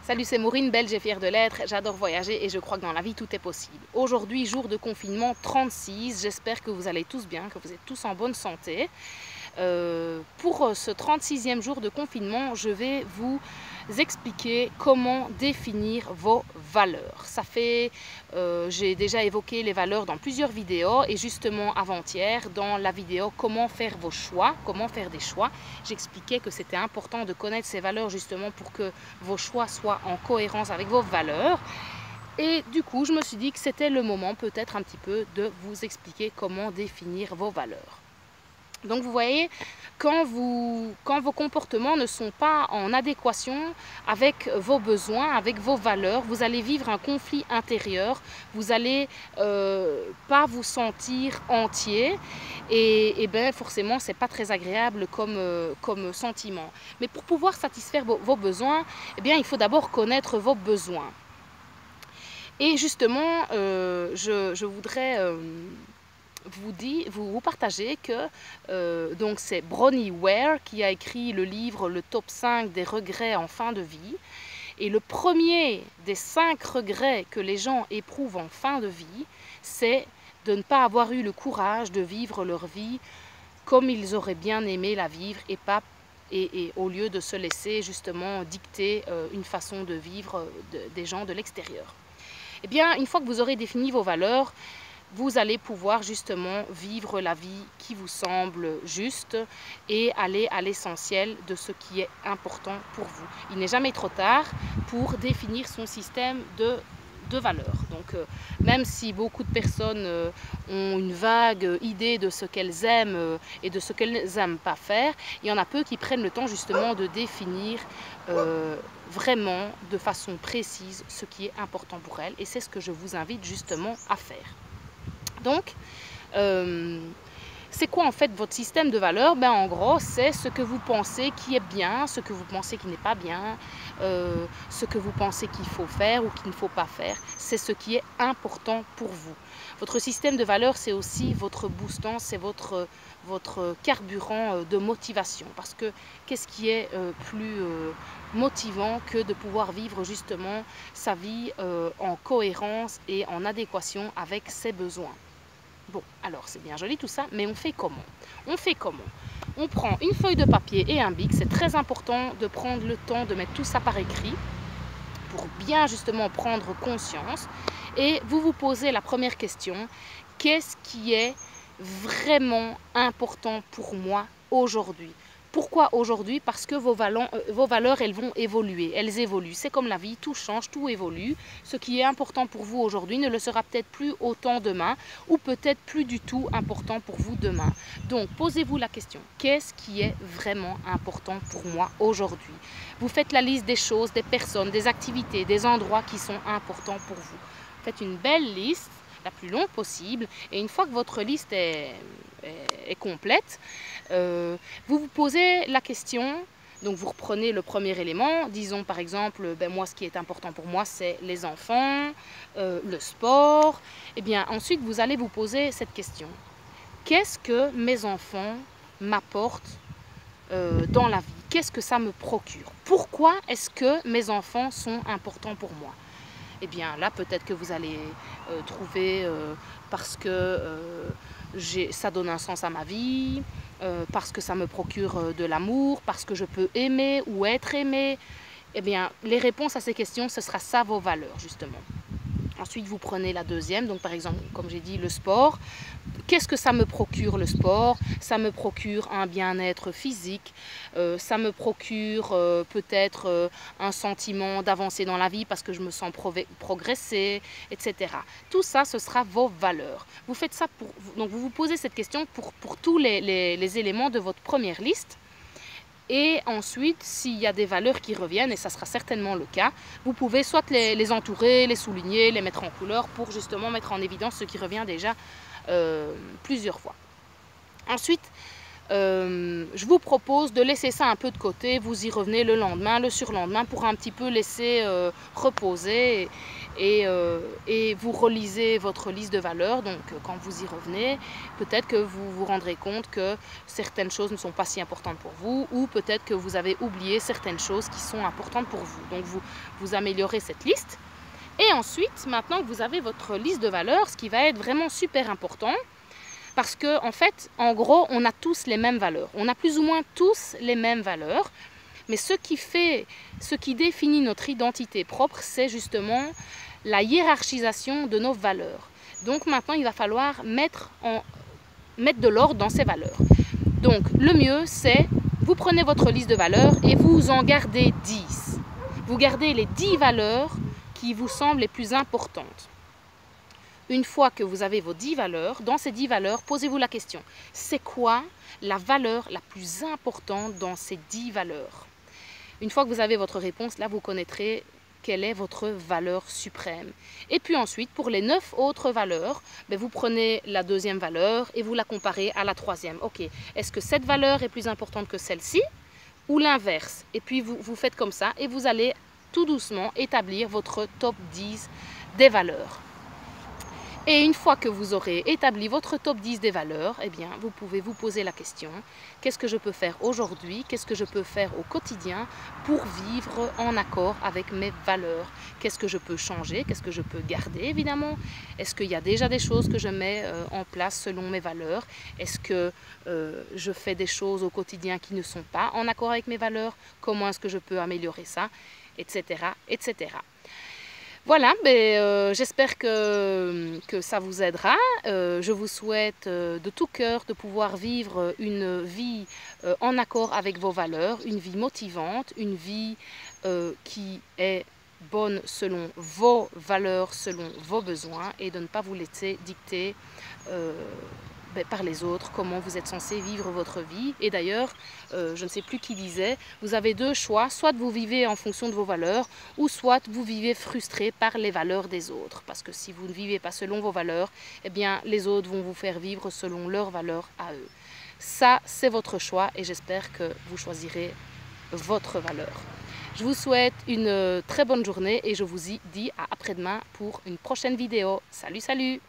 Salut, c'est Maureen, belge et fière de l'être. J'adore voyager et je crois que dans la vie, tout est possible. Aujourd'hui, jour de confinement 36. J'espère que vous allez tous bien, que vous êtes tous en bonne santé. Pour ce 36e jour de confinement, je vais vous expliquer comment définir vos valeurs. J'ai déjà évoqué les valeurs dans plusieurs vidéos et justement avant-hier, dans la vidéo comment faire vos choix, comment faire des choix, j'expliquais que c'était important de connaître ces valeurs justement pour que vos choix soient en cohérence avec vos valeurs. Et du coup, je me suis dit que c'était le moment peut-être un petit peu de vous expliquer comment définir vos valeurs. Donc vous voyez, quand vos comportements ne sont pas en adéquation avec vos besoins, avec vos valeurs, vous allez vivre un conflit intérieur, vous n'allez pas vous sentir entier et bien forcément c'est pas très agréable comme sentiment. Mais pour pouvoir satisfaire vos besoins, eh bien, il faut d'abord connaître vos besoins. Et justement, je voudrais vous partager que donc c'est Bronnie Ware qui a écrit le livre Le top 5 des regrets en fin de vie. Et le premier des 5 regrets que les gens éprouvent en fin de vie, c'est de ne pas avoir eu le courage de vivre leur vie comme ils auraient bien aimé la vivre et au lieu de se laisser justement dicter une façon de vivre des gens de l'extérieur. Eh bien, une fois que vous aurez défini vos valeurs, vous allez pouvoir justement vivre la vie qui vous semble juste et aller à l'essentiel de ce qui est important pour vous. Il n'est jamais trop tard pour définir son système de valeurs. Donc même si beaucoup de personnes ont une vague idée de ce qu'elles aiment et de ce qu'elles n'aiment pas faire, il y en a peu qui prennent le temps justement de définir vraiment de façon précise ce qui est important pour elles, et c'est ce que je vous invite justement à faire. Donc, c'est quoi en fait votre système de valeurs? Ben, en gros, c'est ce que vous pensez qui est bien, ce que vous pensez qui n'est pas bien, ce que vous pensez qu'il faut faire ou qu'il ne faut pas faire. C'est ce qui est important pour vous. Votre système de valeurs, c'est aussi votre boostant, c'est votre carburant de motivation. Parce que qu'est-ce qui est plus motivant que de pouvoir vivre justement sa vie en cohérence et en adéquation avec ses besoins? Bon, alors c'est bien joli tout ça, mais on fait comment? On prend une feuille de papier et un bic. C'est très important de prendre le temps de mettre tout ça par écrit pour bien justement prendre conscience. Et vous vous posez la première question: qu'est-ce qui est vraiment important pour moi aujourd'hui? Pourquoi aujourd'hui? Parce que vos valeurs, elles vont évoluer, elles évoluent. C'est comme la vie, tout change, tout évolue. Ce qui est important pour vous aujourd'hui ne le sera peut-être plus autant demain, ou peut-être plus du tout important pour vous demain. Donc posez-vous la question: qu'est-ce qui est vraiment important pour moi aujourd'hui? Vous faites la liste des choses, des personnes, des activités, des endroits qui sont importants pour vous. Faites une belle liste, la plus longue possible, et une fois que votre liste est complète, vous vous posez la question. Donc vous reprenez le premier élément, disons par exemple, moi ce qui est important pour moi c'est les enfants, le sport. Et bien ensuite vous allez vous poser cette question: qu'est-ce que mes enfants m'apportent dans la vie? Qu'est-ce que ça me procure? Pourquoi est-ce que mes enfants sont importants pour moi? Eh bien là peut-être que vous allez trouver parce que ça donne un sens à ma vie, parce que ça me procure de l'amour, parce que je peux aimer ou être aimé. Eh bien les réponses à ces questions, ce sera ça vos valeurs justement. Ensuite, vous prenez la deuxième, donc par exemple, comme j'ai dit, le sport. Qu'est-ce que ça me procure le sport? Ça me procure un bien-être physique, ça me procure peut-être un sentiment d'avancer dans la vie parce que je me sens progresser, etc. Tout ça, ce sera vos valeurs. Vous faites ça donc vous vous posez cette question pour tous les éléments de votre première liste. Et ensuite, s'il y a des valeurs qui reviennent, et ça sera certainement le cas, vous pouvez soit les entourer, les souligner, les mettre en couleur pour justement mettre en évidence ce qui revient déjà plusieurs fois. Ensuite, je vous propose de laisser ça un peu de côté, vous y revenez le lendemain, le surlendemain pour un petit peu laisser reposer et vous relisez votre liste de valeurs. Donc quand vous y revenez, peut-être que vous vous rendrez compte que certaines choses ne sont pas si importantes pour vous, ou peut-être que vous avez oublié certaines choses qui sont importantes pour vous. Donc vous améliorez cette liste. Et ensuite, maintenant que vous avez votre liste de valeurs, ce qui va être vraiment super important, parce que en fait, en gros, on a tous les mêmes valeurs. On a plus ou moins tous les mêmes valeurs. Mais ce qui définit notre identité propre, c'est justement la hiérarchisation de nos valeurs. Donc maintenant, il va falloir mettre de l'ordre dans ces valeurs. Donc le mieux, c'est, vous prenez votre liste de valeurs et vous en gardez 10. Vous gardez les 10 valeurs qui vous semblent les plus importantes. Une fois que vous avez vos 10 valeurs, dans ces 10 valeurs, posez-vous la question, c'est quoi la valeur la plus importante dans ces 10 valeurs? Une fois que vous avez votre réponse, là, vous connaîtrez quelle est votre valeur suprême. Et puis ensuite, pour les 9 autres valeurs, vous prenez la deuxième valeur et vous la comparez à la troisième. Ok, est-ce que cette valeur est plus importante que celle-ci ou l'inverse? Et puis vous faites comme ça et vous allez tout doucement établir votre top 10 des valeurs. Et une fois que vous aurez établi votre top 10 des valeurs, eh bien, vous pouvez vous poser la question, qu'est-ce que je peux faire aujourd'hui? Qu'est-ce que je peux faire au quotidien pour vivre en accord avec mes valeurs? Qu'est-ce que je peux changer? Qu'est-ce que je peux garder, évidemment? Est-ce qu'il y a déjà des choses que je mets en place selon mes valeurs? Est-ce que je fais des choses au quotidien qui ne sont pas en accord avec mes valeurs? Comment est-ce que je peux améliorer ça? Etc. etc. Voilà, j'espère que ça vous aidera. Je vous souhaite de tout cœur de pouvoir vivre une vie en accord avec vos valeurs, une vie motivante, une vie qui est bonne selon vos valeurs, selon vos besoins, et de ne pas vous laisser dicter par les autres comment vous êtes censé vivre votre vie. Et d'ailleurs, je ne sais plus qui disait, vous avez deux choix, soit vous vivez en fonction de vos valeurs, ou soit vous vivez frustré par les valeurs des autres. Parce que si vous ne vivez pas selon vos valeurs, eh bien les autres vont vous faire vivre selon leurs valeurs à eux. Ça, c'est votre choix et j'espère que vous choisirez votre valeur. Je vous souhaite une très bonne journée et je vous dis à après-demain pour une prochaine vidéo. Salut, salut!